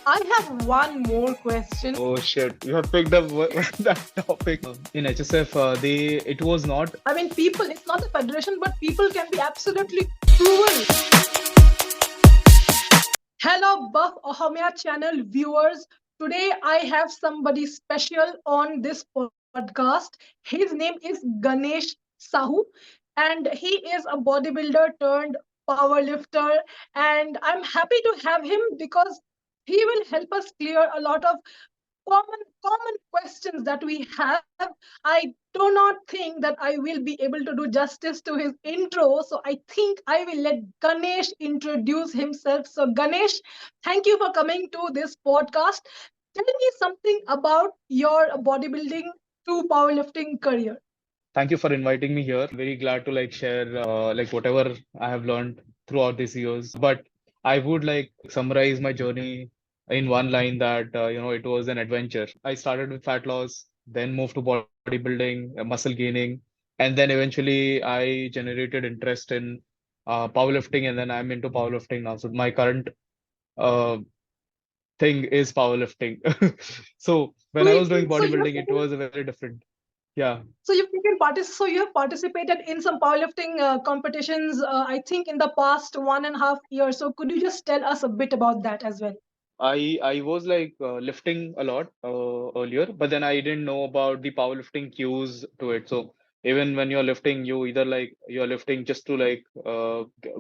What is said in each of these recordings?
I have one more question. Oh shit, you have picked up that topic. In HSF, it was not. I mean, people, it's not a federation, but people can be absolutely cruel. Hello, Buff Ahomiya channel viewers. Today I have somebody special on this podcast. His name is Ganesh Sahu, and he is a bodybuilder turned powerlifter. And I'm happy to have him because he will help us clear a lot of common questions that we have. I do not think that I will be able to do justice to his intro, so I think I will let Ganesh introduce himself. So Ganesh, thank you for coming to this podcast. Tell me something about your bodybuilding to powerlifting career. Thank you for inviting me here. Very glad to like share like whatever I have learned throughout these years. But I would like summarize my journey in one line that it was an adventure. I started with fat loss, then moved to bodybuilding, muscle gaining, and then eventually I generated interest in powerlifting, and then I'm into powerlifting now. So my current uh, thing is powerlifting. So when I was doing So you have bodybuilding, it taken, was a very different. Yeah. so you have participated in some powerlifting competitions. I think in the past 1.5 years. So could you just tell us a bit about that as well? I was like lifting a lot earlier, but then I didn't know about the powerlifting cues to it. So even when you're lifting, you either like you're lifting just to like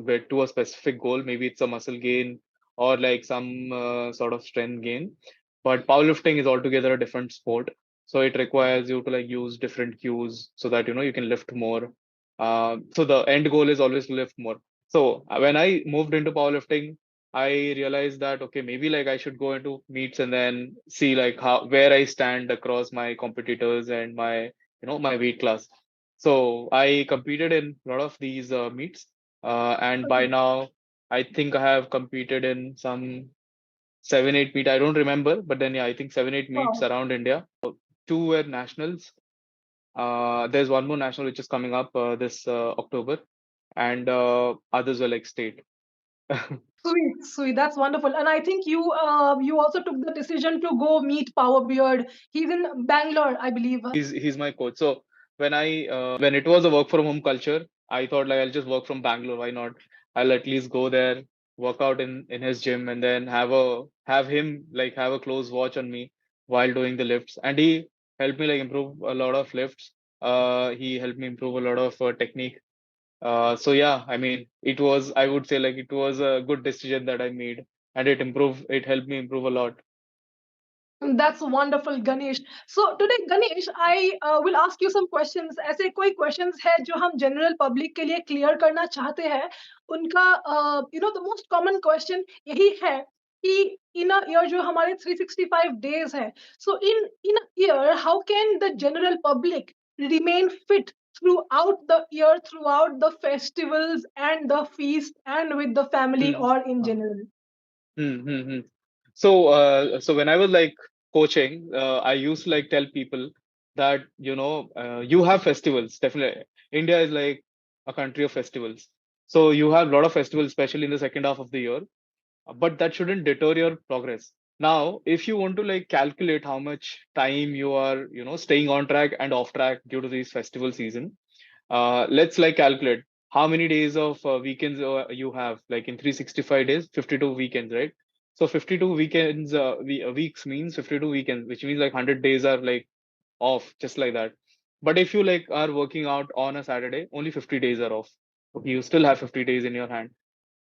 get to a specific goal. Maybe it's a muscle gain or like some sort of strength gain. But powerlifting is altogether a different sport. So it requires you to like use different cues so that you can lift more. So the end goal is always to lift more. So when I moved into powerlifting, I realized that okay, maybe like I should go into meets and then see like how where I stand across my competitors and my my weight class. So I competed in a lot of these meets, and by Okay. now I think I have competed in some 7, 8 meet. I don't remember, but then yeah, I think 7, 8 meets Wow. around India. Two were nationals. There's one more national which is coming up this October, and others were like state. Sweet, sweet. That's wonderful. And I think you also took the decision to go meet Powerbeard. He's in Bangalore, I believe. He's my coach. So when it was a work from home culture, I thought like I'll just work from Bangalore. Why not? I'll at least go there, work out in his gym, and then have him like have a close watch on me while doing the lifts. And he helped me like improve a lot of lifts. He helped me improve a lot of technique. So yeah, I mean, I would say like it was a good decision that I made, and it helped me improve a lot. That's wonderful, Ganesh. So today, Ganesh, I will ask you some questions. ऐसे कोई questions है जो हम general public के लिए clear करना चाहते हैं. उनका the most common question यही है कि in a year जो हमारे 365 days है. So in a year, how can the general public remain fit throughout the year, throughout the festivals and the feast, and with the family Hmm. or in Uh, general? hmm. So, so when I was like coaching, I used to like tell people that you have festivals. Definitely, India is like a country of festivals. So you have a lot of festivals, especially in the second half of the year. But that shouldn't deter your progress. Now, if you want to like calculate how much time you are, staying on track and off track due to this festival season, let's like calculate how many days of weekends you have. Like in 365 days, 52 weekends, right? So 52 weekends, weeks means 52 weekends, which means like 100 days are like off, just like that. But if you like are working out on a Saturday, only 50 days are off. Okay, you still have 50 days in your hand.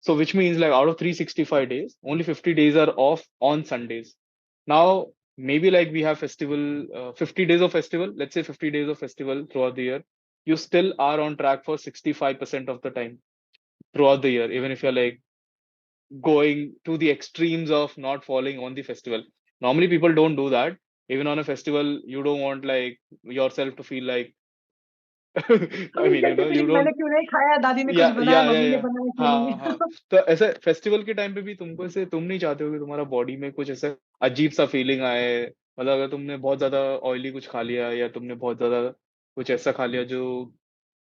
So which means like out of 365 days, only 50 days are off on Sundays. Now, maybe like we have 50 days of festival, let's say 50 days of festival throughout the year. You still are on track for 65% of the time throughout the year, even if you're like going to the extremes of not falling on the festival. Normally people don't do that. Even on a festival, you don't want like yourself to feel like I mean, guilty you feeling मैंने don't. क्यों नहीं खाया, दादी ने कुछ या बनाया, या या मम्मी ने या बनाया क्यों हाँ नहीं? हाँ। तो ऐसे फेस्टिवल के टाइम पे भी तुमको ऐसे तुम नहीं चाहते हो कि तुम्हारा बॉडी में कुछ ऐसा अजीब सा फीलिंग आए। मतलब अगर तुमने बहुत ज्यादा ऑयली कुछ खा लिया या तुमने बहुत ज्यादा कुछ ऐसा खा लिया जो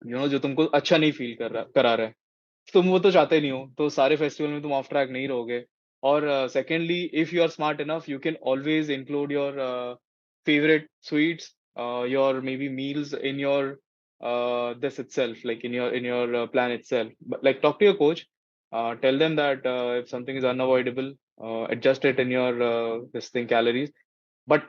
जो तुमको अच्छा नहीं फील करा रहा है, तुम वो तो चाहते नहीं हो। तो सारे फेस्टिवल में तुम ऑफ ट्रैक नहीं रहोगे। Or secondly, if you are smart enough, you can always include your favorite sweets, your maybe meals in your this itself, like in your plan itself. But like talk to your coach, tell them that if something is unavoidable, adjust it in your this thing calories. But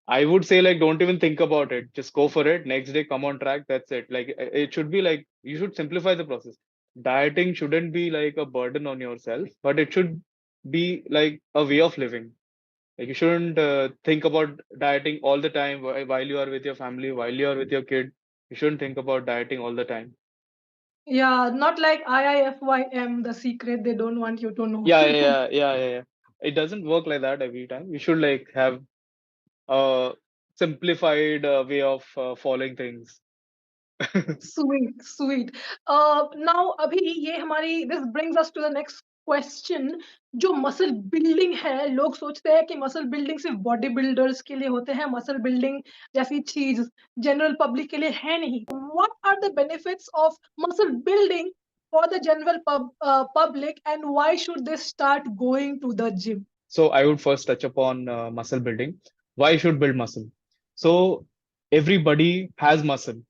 I would say like don't even think about it. Just go for it. Next day, come on track. That's it. Like it should be like you should simplify the process. Dieting shouldn't be like a burden on yourself, but it should be like a way of living. Like you shouldn't think about dieting all the time while you are with your family, while you are with your kid. You shouldn't think about dieting all the time. Yeah, not like IIFYM, the secret they don't want you to know. Yeah. It doesn't work like that every time. You should like have a simplified way of following things. Sweet, sweet. Now, अभी ये हमारी this brings us to the next question. जो muscle building है, लोग सोचते हैं कि muscle building सिर्फ बॉडी बिल्डर्स के लिए होते हैं, मसल बिल्डिंग जैसी चीज जनरल पब्लिक के लिए है नहीं. What are the benefits of muscle building for the general public, and why should they start going to the gym? So I would first touch upon muscle building. Why you should build muscle? So everybody has muscle.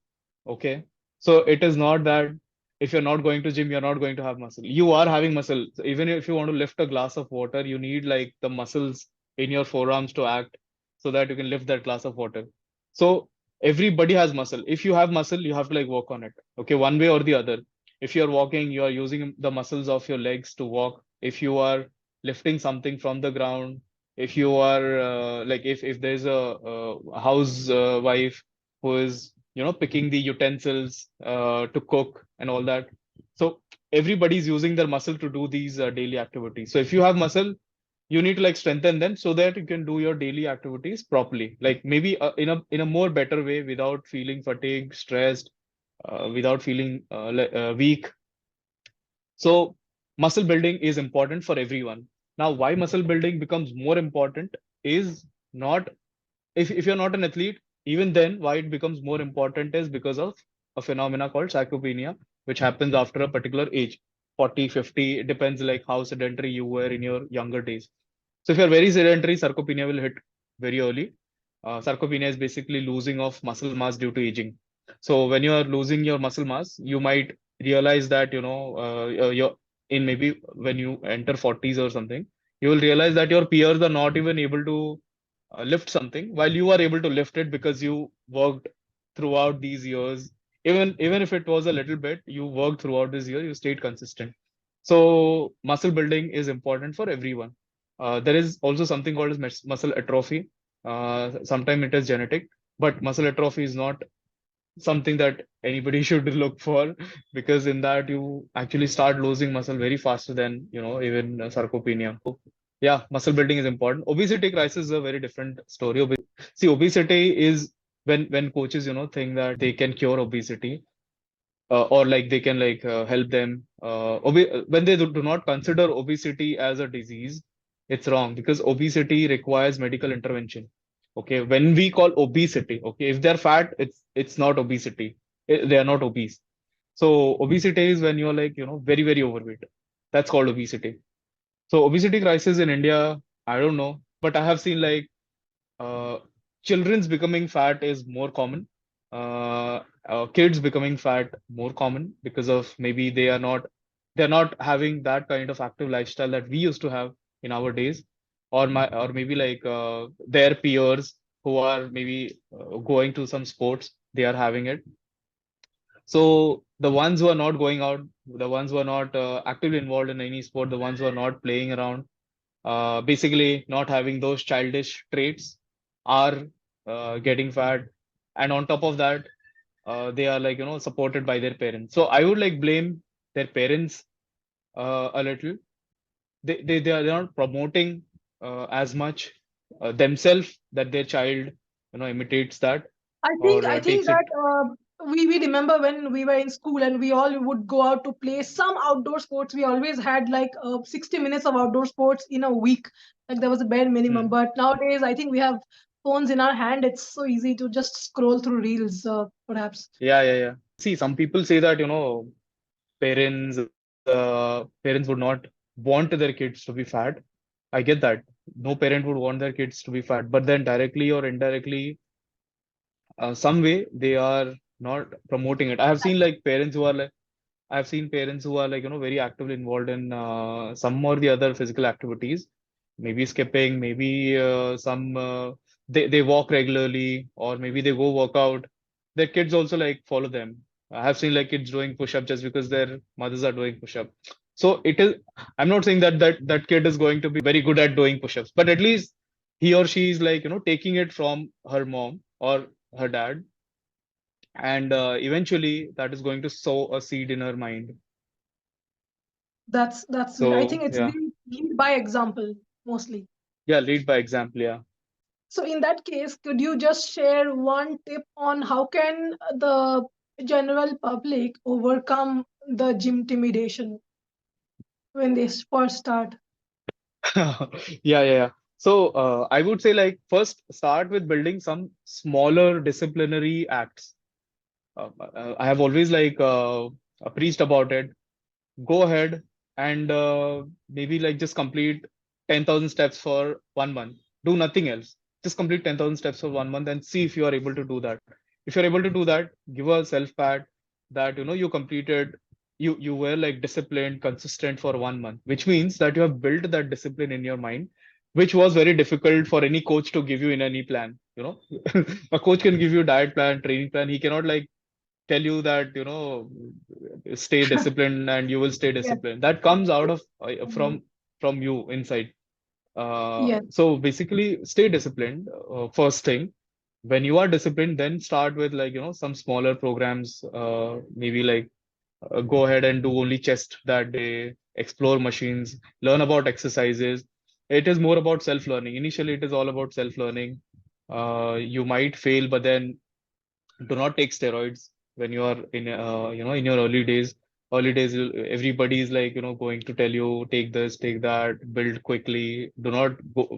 Okay. So it is not that if you're not going to gym, you're not going to have muscle. You are having muscle. So even if you want to lift a glass of water, you need like the muscles in your forearms to act so that you can lift that glass of water. So everybody has muscle. If you have muscle, you have to like work on it. Okay, one way or the other. If you're walking, you are using the muscles of your legs to walk. If you are lifting something from the ground, if you are like if there's a house wife who is picking the utensils to cook and all that, so everybody's using their muscle to do these daily activities. So if you have muscle, you need to like strengthen them so that you can do your daily activities properly, like maybe in a more better way without feeling fatigued, stressed, without feeling weak. So muscle building is important for everyone. Now, why muscle building becomes more important is not if you're not an athlete, even then, why it becomes more important is because of a phenomena called sarcopenia, which happens after a particular age, 40, 50, it depends like how sedentary you were in your younger days. So if you're very sedentary, sarcopenia will hit very early. Sarcopenia is basically losing of muscle mass due to aging. So when you are losing your muscle mass, you might realize that you're in maybe when you enter 40s or something, you will realize that your peers are not even able to lift something while you are able to lift it because you worked throughout these years. Even if it was a little bit, you worked throughout this year, you stayed consistent. So muscle building is important for everyone. There is also something called as muscle atrophy. Sometimes it is genetic, but muscle atrophy is not something that anybody should look for because in that you actually start losing muscle very faster than even sarcopenia. Yeah, muscle building is important. Obesity crisis is a very different story. See, obesity is when coaches think that they can cure obesity, or like they can like help them when they do not consider obesity as a disease. It's wrong because obesity requires medical intervention. Okay, when we call obesity, okay, if they're fat, it's not obesity. They are not obese. So obesity is when you're like very very overweight. That's called obesity. So obesity crisis in India, I don't know, but I have seen like uh, children's becoming fat is more common. Kids becoming fat more common because of maybe they're not having that kind of active lifestyle that we used to have in our days, or maybe like their peers who are maybe going to some sports, they are having it. So the ones who are not going out, the ones who are not actively involved in any sport, the ones who are not playing around, basically not having those childish traits are getting fat, and on top of that they are like supported by their parents. So I would like blame their parents a little. They're not promoting as much themselves that their child imitates that or I think takes it. that we remember when we were in school and we all would go out to play some outdoor sports. We always had like 60 minutes of outdoor sports in a week. Like there was a bare minimum. Hmm. But nowadays, I think we have phones in our hand. It's so easy to just scroll through reels, perhaps. Yeah. See, some people say that parents would not want their kids to be fat. I get that. No parent would want their kids to be fat, but then directly or indirectly, some way they are not promoting it. I have seen like parents who are like, I've seen parents who are like, very actively involved in some or the other physical activities, maybe skipping, maybe some they walk regularly, or maybe they go work out. Their kids also like follow them. I have seen like kids doing push-up just because their mothers are doing push-up. So it is. I'm not saying that kid is going to be very good at doing push-ups, but at least he or she is like taking it from her mom or her dad, and eventually that is going to sow a seed in her mind. That's great. I So think it's yeah, being lead by example mostly. yeah, lead by example. Yeah. So in that case, could you just share one tip on how can the general public overcome the gym intimidation when they first start? Yeah, yeah, yeah. So I would say like first start with building some smaller disciplinary acts. I have always like preached about it. Go ahead and maybe like just complete 10,000 steps for 1 month. Do nothing else. Just complete 10,000 steps for 1 month and see if you are able to do that. If you're able to do that, give a self pat that you completed, you were like disciplined, consistent for 1 month, which means that you have built that discipline in your mind, which was very difficult for any coach to give you in any plan. A coach can give you diet plan, training plan. He cannot like tell you that stay disciplined and you will stay Yes. disciplined. That comes out of Mhm. from you inside. Yes. So basically stay disciplined, first thing. When you are disciplined, then start with like some smaller programs, maybe like go ahead and do only chest that day, explore machines, learn about exercises. It is more about self learning. Initially it is all about self learning. You might fail, but then do not take steroids when you are in in your early days. Early days, everybody is like going to tell you take this, take that, build quickly. Do not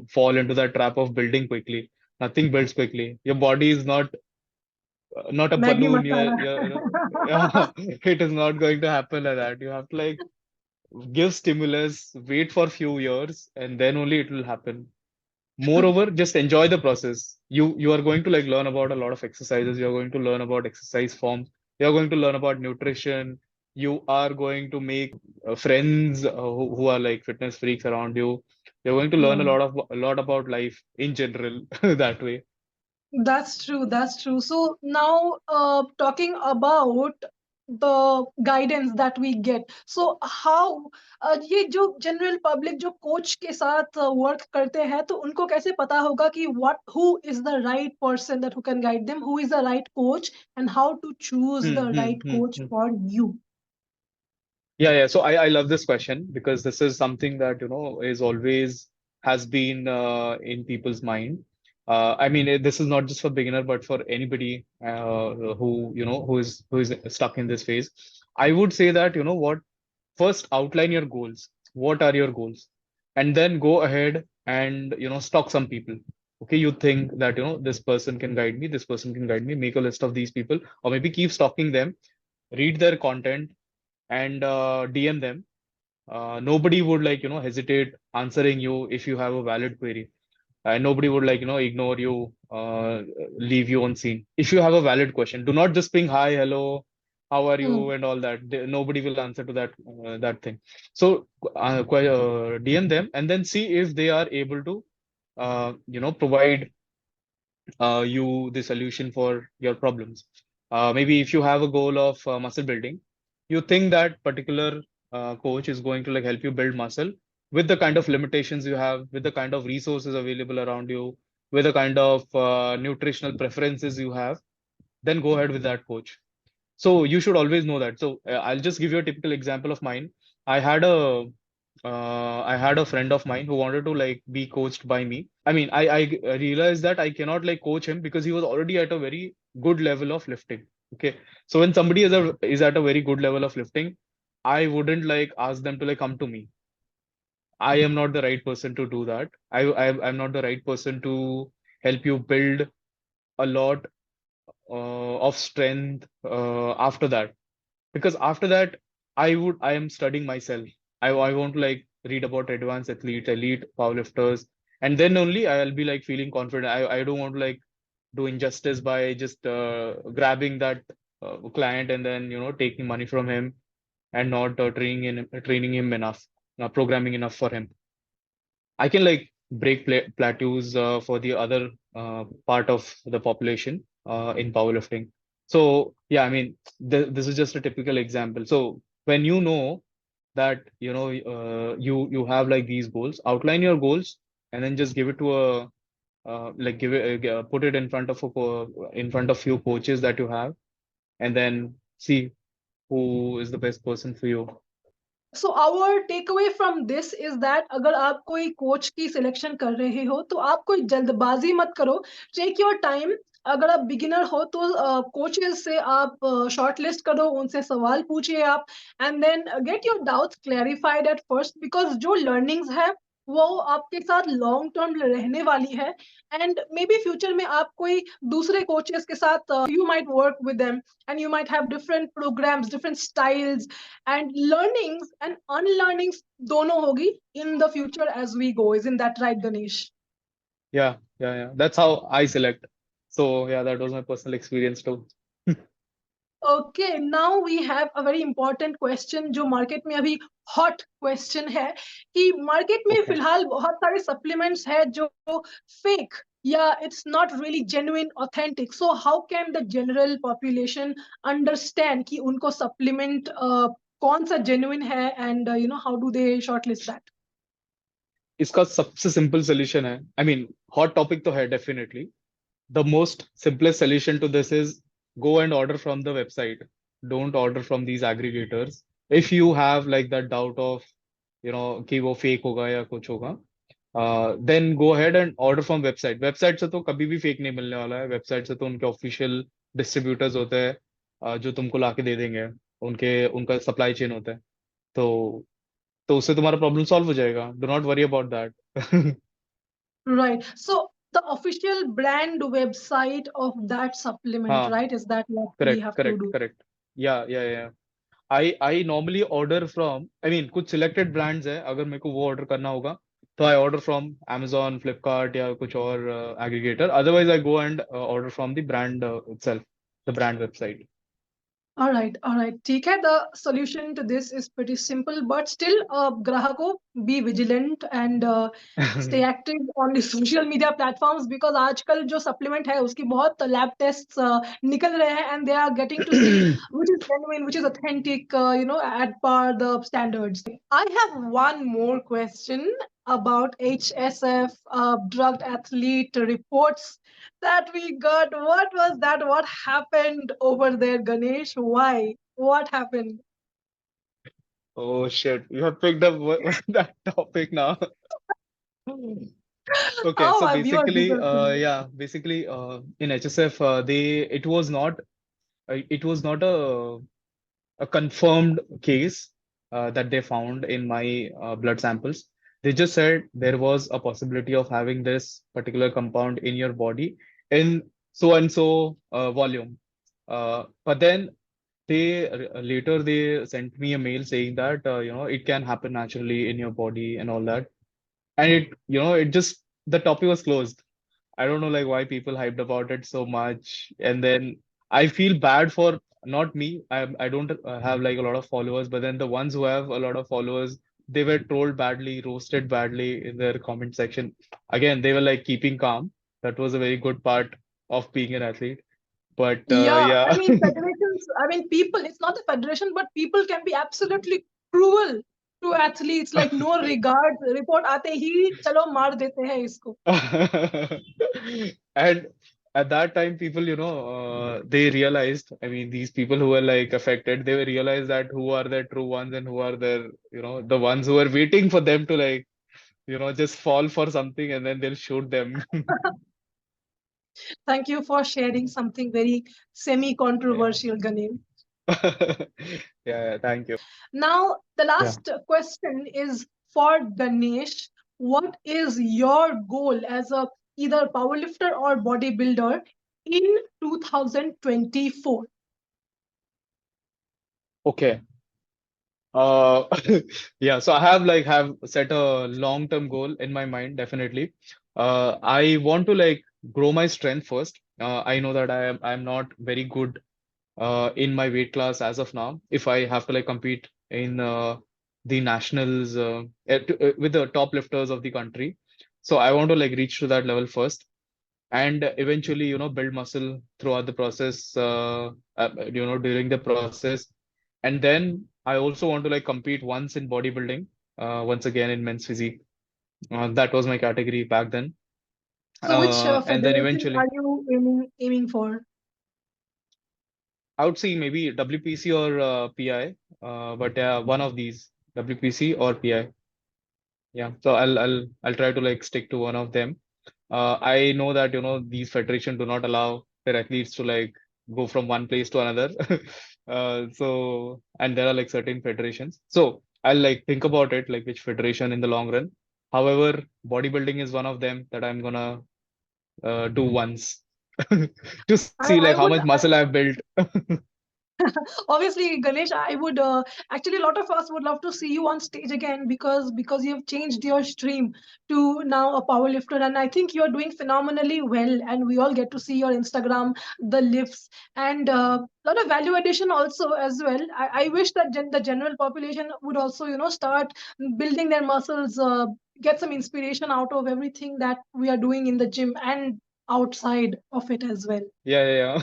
fall into that trap of building quickly. Nothing builds quickly. Your body is not a Maggie balloon. masala. Yeah, it is not going to happen like that. You have to like give stimulus, wait for few years, and then only it will happen. Moreover, just enjoy the process. You are going to like learn about a lot of exercises. You're going to learn about exercise forms. You're going to learn about nutrition. You are going to make friends who are like fitness freaks around you. You're going to learn Hmm. a lot about life in general that way. That's true. That's true. So now, talking about the guidance that we get. So how ये जो general public जो coach के साथ work करते हैं तो उनको कैसे पता होगा कि what who is the right person that who can guide them, who is the right coach, and how to choose Hmm, the hmm, right hmm, coach hmm. for you? Yeah, yeah. So I love this question because this is something that, is always has been in people's mind. I mean, this is not just for beginner, but for anybody who, who is stuck in this phase. I would say that, what, first outline your goals. What are your goals? And then go ahead and, stalk some people. Okay, you think that, this person can guide me, this person can guide me, make a list of these people, or maybe keep stalking them, read their content and DM them. Nobody would like hesitate answering you if you have a valid query, and nobody would like ignore you, leave you on scene. If you have a valid question, do not just ping hi, hello, how are you, Hmm. and all that. Nobody will answer to that thing. So DM them and then see if they are able to provide you the solution for your problems. Maybe if you have a goal of muscle building, you think that particular coach is going to like help you build muscle with the kind of limitations you have, with the kind of resources available around you, with the kind of nutritional preferences you have, then go ahead with that coach. So you should always know that. So I'll just give you a typical example of mine. I had a I had a friend of mine who wanted to like be coached by me. I mean, I realized that I cannot like coach him because he was already at a very good level of lifting. Okay, so when somebody is at a very good level of lifting, I wouldn't like ask them to like come to me. I am not the right person to do that. I'm not the right person to help you build a lot of strength after that, because after that I am studying myself. I want to like read about advanced athletes, elite powerlifters, and then only I'll be like feeling confident. I don't want to like do injustice by just grabbing that client and then taking money from him and not training him enough, programming enough for him. I can like break plateaus for the other part of the population in powerlifting. So yeah, I mean, this is just a typical example. So when you know that you have like these goals, outline your goals, and then just give it to a like give it put it in front of in front of few coaches that you have, and then see who is the best person for you. So our takeaway from this is that अगर आप कोई coach की selection कर रहे हो तो आप कोई जल्दबाजी मत करो. Take your time. अगर आप बिगिनर हो तो कोचेस से आप शॉर्ट लिस्ट करो, उनसे सवाल पूछिए आप, and then get your doubts clarified at first, because जो लर्निंग्स है वो आपके साथ लॉन्ग टर्म रहने वाली है. एंड मे बी फ्यूचर में आप कोई दूसरे कोचेस के साथ you might work with them and you might have different programs, different styles, and learnings and unlearnings dono hogi in the future as we go. Isn't that right, Ganesh? Yeah. That's how I select. So yeah, that was my personal experience too. Okay, now we have a very important question जो market में अभी hot question है कि market में Okay. फिलहाल बहुत सारे supplements है जो फेक या it's not really genuine authentic. So how can the general population understand कि उनको सप्लीमेंट कौन सा जेन्युइन है, and you know how do they shortlist that? इसका सबसे सिंपल सोल्यूशन है, आई मीन हॉट टॉपिक तो है definitely. The most simplest solution to this is go and order from the website. Don't order from these aggregators. If you have like that doubt of, कि वो fake होगा या कुछ होगा, then go ahead and order from website. Website से तो कभी भी fake नहीं मिलने वाला है. Website से तो उनके official distributors होते हैं, जो तुमको लाके दे देंगे. उनका supply chain होता है. तो उससे तुम्हारा problem solve हो जाएगा. Do not worry about that. Right. So the official brand website of that supplement, हाँ, right? Is that what we correct, have to correct, do? correct. Yeah. I normally order from, I mean, कुछ selected brands है, अगर मेरे को वो order करना होगा, तो I order from Amazon, Flipkart या कुछ और aggregator. Otherwise, I go and order from the brand itself, the brand website. All right. ठीक है. The solution to this is pretty simple, but still, ग्राहकों, be vigilant and stay active on the social media platforms, because आजकल जो supplement है उसकी बहुत lab tests निकल रहे हैं, and they are getting to see which is genuine, which is authentic, you know, at par the standards. I have one more question about HSF, drugged athlete reports that we got. What was that? What happened over there, Ganesh? Why? What happened? Oh shit, you have picked up that topic now. Okay, Oh, so our viewers basically, deserve to know. basically, in HSF, it was not a confirmed case that they found in my blood samples. They just said there was a possibility of having this particular compound in your body in so and so volume. But then later they sent me a mail saying that it can happen naturally in your body and all that. And it just the topic was closed. I don't know like why people hyped about it so much. And then I feel bad for not me. I don't have like a lot of followers, but then the ones who have a lot of followers, they were trolled badly, roasted badly in their comment section. Again, they were like keeping calm. That was a very good part of being an athlete. But Yeah, I yeah. mean, federations, I mean, people, it's not the federation, but people can be absolutely cruel to athletes, like no regard. Report आते ही चलो मार देते हैं इसको. And at that time, people, they realized, I mean, these people who were like affected, they realized that who are the true ones and who are the ones who are waiting for them to like, just fall for something and then they'll shoot them. Thank you for sharing something very Yeah. semi-controversial, Ganesh. Yeah, thank you. Now, the Yeah. last question is for Ganesh. What is your goal as a either powerlifter or bodybuilder in 2024? Okay. Uh, yeah, so I have set a long-term goal in my mind, definitely. I want to like grow my strength first. I know that I'm not very good in my weight class as of now. If I have to like compete in the nationals with the top lifters of the country, so I want to like reach to that level first, and eventually, build muscle throughout the process, during the process. And then I also want to like compete once in bodybuilding, once again in men's physique. That was my category back then. So which And then federation are eventually, you aiming for? I would say maybe WPC or PI, but yeah, one of these, WPC or PI. Yeah, so I'll try to like stick to one of them. I know that these federation do not allow their athletes to like go from one place to another. So and there are like certain federations. So I'll like think about it, like which federation in the long run. However, bodybuilding is one of them that I'm gonna do once to see like how I much would muscle I've built. obviously, Ganesh, I would actually a lot of us would love to see you on stage again because you have changed your stream to now a power lifter, and I think you're doing phenomenally well. And we all get to see your Instagram, the lifts, and a lot of value addition also as well. I wish that the general population would also start building their muscles, get some inspiration out of everything that we are doing in the gym and outside of it as well. Yeah.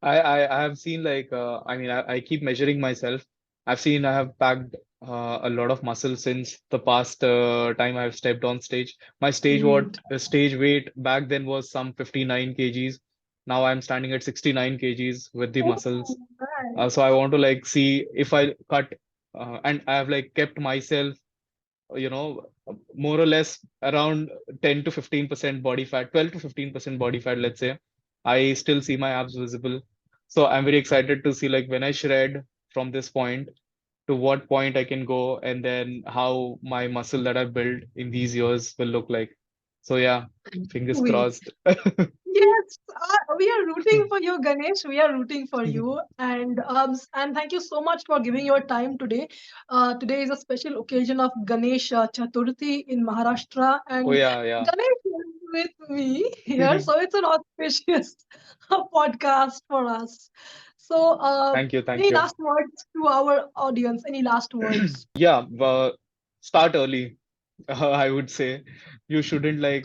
I have seen like I mean I keep measuring myself. I've seen I have packed a lot of muscle since the past time I've stepped on stage. My Great. stage weight back then was some 59 kgs. Now I'm standing at 69 kgs with the muscles. Oh, right. So I want to like see if I cut, and I have like kept myself, more or less around 10 to 15% body fat, 12 to 15% body fat, let's say. I still see my abs visible. So I'm very excited to see like when I shred from this point to what point I can go, and then how my muscle that I've built in these years will look like. So yeah, fingers Sweet. crossed. Yes, we are rooting for you, Ganesh. We are rooting for you, and thank you so much for giving your time today. Today is a special occasion of Ganesh Chaturthi in Maharashtra, Oh and yeah. Ganesh is with me here, so it's an auspicious podcast for us. So, Thank any you. last words to our audience? Any last words? Yeah, start early. I would say you shouldn't like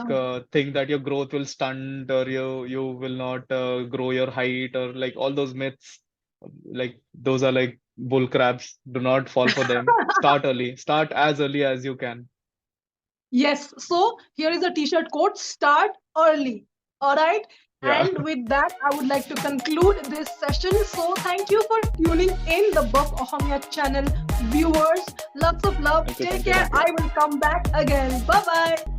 think that your growth will stunt, or you will not grow your height, or like all those myths. Like those are like bull crabs. Do not fall for them. Start early. Start as early as you can. Yes. So here is a t-shirt quote, start early. All right. Yeah. And with that, I would like to conclude this session. So thank you for tuning in the Buff Ahomya channel viewers. Lots of love. Take Thank care. you. I will come back again. Bye bye.